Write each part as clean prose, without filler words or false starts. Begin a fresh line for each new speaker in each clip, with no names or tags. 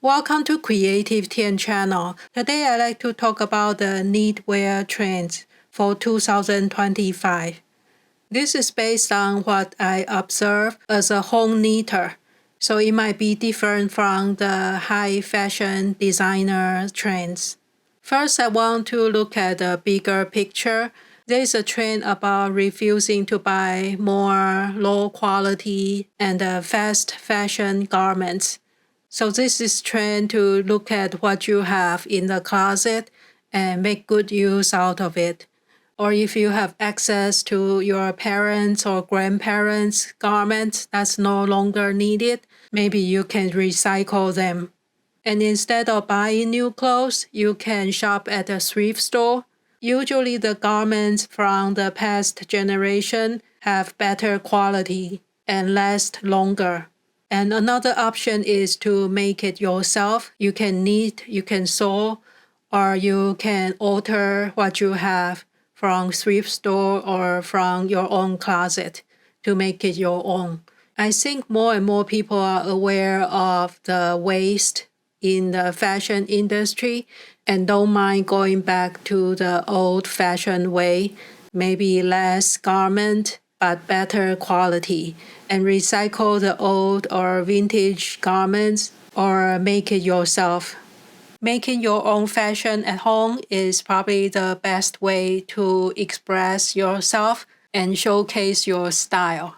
Welcome to Creative Tian channel. Today I'd like to talk about the knitwear trends for 2025. This is based on what I observe as a home knitter, so it might be different from the high fashion designer trends. First, I want to look at the bigger picture. There's a trend about refusing to buy more low quality and fast fashion garments. So this is trend to look at what you have in the closet and make good use out of it. Or if you have access to your parents' or grandparents' garments that's no longer needed, maybe you can recycle them. And instead of buying new clothes, you can shop at a thrift store. Usually the garments from the past generation have better quality and last longer. And another option is to make it yourself. You can knit, you can sew, or you can alter what you have from thrift store or from your own closet to make it your own. I think more and more people are aware of the waste in the fashion industry and don't mind going back to the old-fashioned way, maybe less garment but better quality, and recycle the old or vintage garments or make it yourself. Making your own fashion at home is probably the best way to express yourself and showcase your style.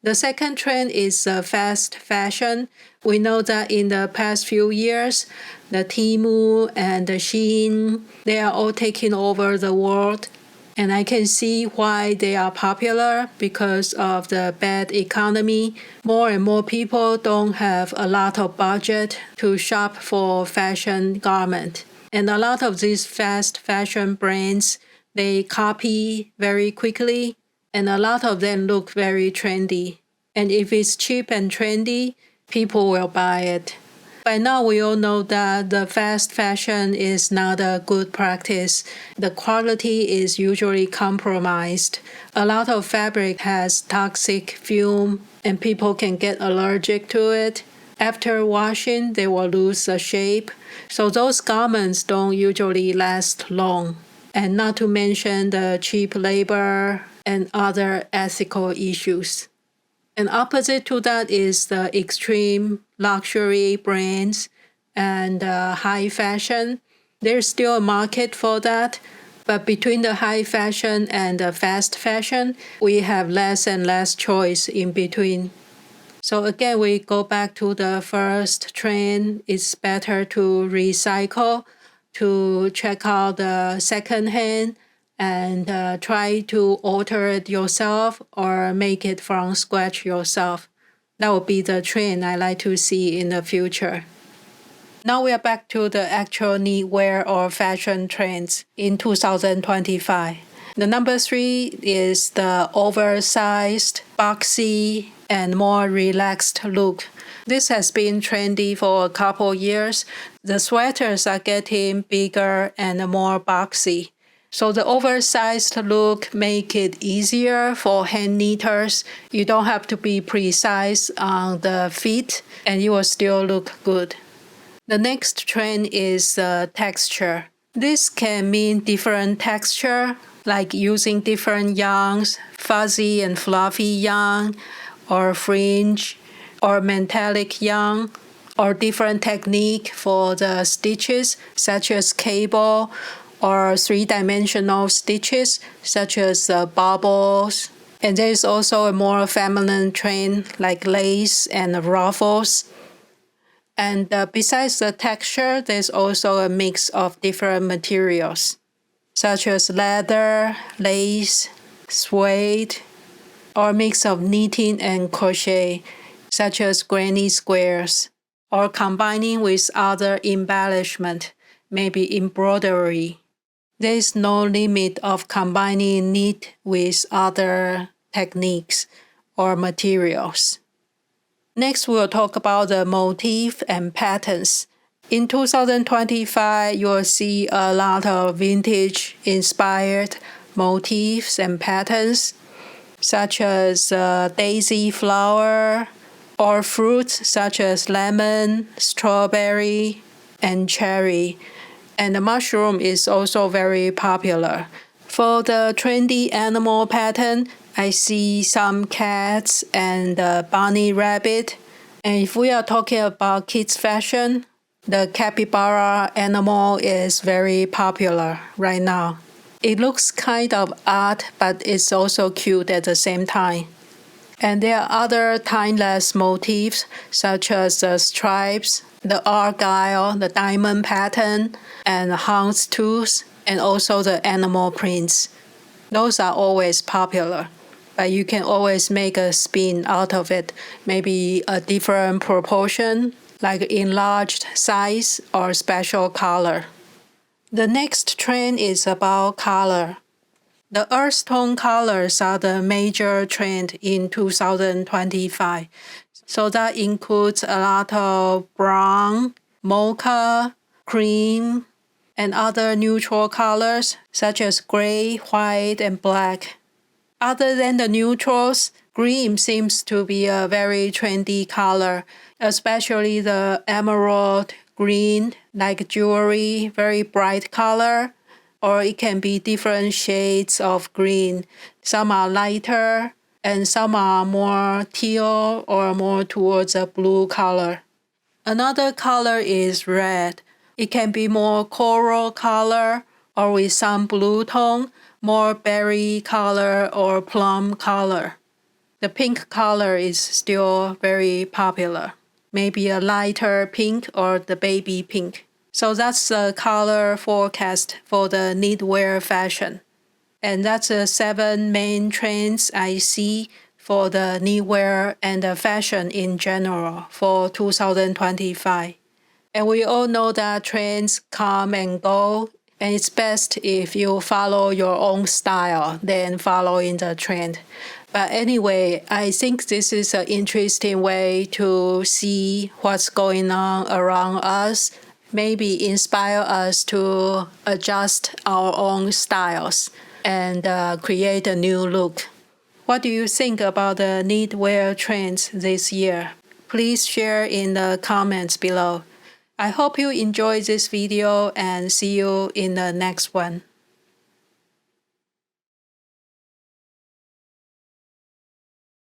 The second trend is fast fashion. We know that in the past few years, the Temu and the Shein, they are all taking over the world. And I can see why they are popular because of the bad economy. More and more people don't have a lot of budget to shop for fashion garment. And a lot of these fast fashion brands, they copy very quickly, and a lot of them look very trendy. And if it's cheap and trendy, people will buy it. By now, we all know that the fast fashion is not a good practice. The quality is usually compromised. A lot of fabric has toxic fume, and people can get allergic to it. After washing, they will lose the shape. So those garments don't usually last long. And not to mention the cheap labor and other ethical issues. And opposite to that is the extreme luxury brands and high fashion. There's still a market for that, but between the high fashion and the fast fashion, we have less and less choice in between. So again, we go back to the first trend. It's better to recycle, to check out the secondhand, and try to alter it yourself or make it from scratch yourself. That would be the trend I like to see in the future. Now we are back to the actual knitwear or fashion trends in 2025. The number 3 is the oversized, boxy, and more relaxed look. This has been trendy for a couple years. The sweaters are getting bigger and more boxy. So the oversized look make it easier for hand knitters. You don't have to be precise on the fit and you will still look good. The next trend is texture. This can mean different texture, like using different yarns, fuzzy and fluffy yarn, or fringe, or metallic yarn, or different technique for the stitches, such as cable, or three-dimensional stitches such as bubbles. And there is also a more feminine trend like lace and ruffles. And besides the texture, there's also a mix of different materials such as leather, lace, suede, or a mix of knitting and crochet such as granny squares, or combining with other embellishment, maybe embroidery. There is no limit of combining knit with other techniques or materials. Next, we'll talk about the motif and patterns. In 2025, you'll see a lot of vintage-inspired motifs and patterns, such as daisy flower, or fruits such as lemon, strawberry, and cherry. And the mushroom is also very popular. For the trendy animal pattern, I see some cats and the bunny rabbit. And if we are talking about kids fashion, the capybara animal is very popular right now. It looks kind of odd, but it's also cute at the same time. And there are other timeless motifs such as the stripes, the argyle, the diamond pattern, and the houndstooth, and also the animal prints. Those are always popular, but you can always make a spin out of it, maybe a different proportion, like enlarged size or special color. The next trend is about color. The earth tone colors are the major trend in 2025. So that includes a lot of brown, mocha, cream, and other neutral colors such as gray, white, and black. Other than the neutrals, green seems to be a very trendy color, especially the emerald green, like jewelry, very bright color, or it can be different shades of green. Some are lighter, and some are more teal or more towards a blue color. Another color is red. It can be more coral color or with some blue tone, more berry color or plum color. The pink color is still very popular. Maybe a lighter pink or the baby pink. So that's the color forecast for the knitwear fashion. And that's the 7 main trends I see for the knitwear and the fashion in general for 2025. And we all know that trends come and go, and it's best if you follow your own style than following the trend. But anyway, I think this is an interesting way to see what's going on around us, maybe inspire us to adjust our own styles and create a new look. What do you think about the knitwear trends this year? Please share in the comments below. I hope you enjoyed this video and see you in the next one.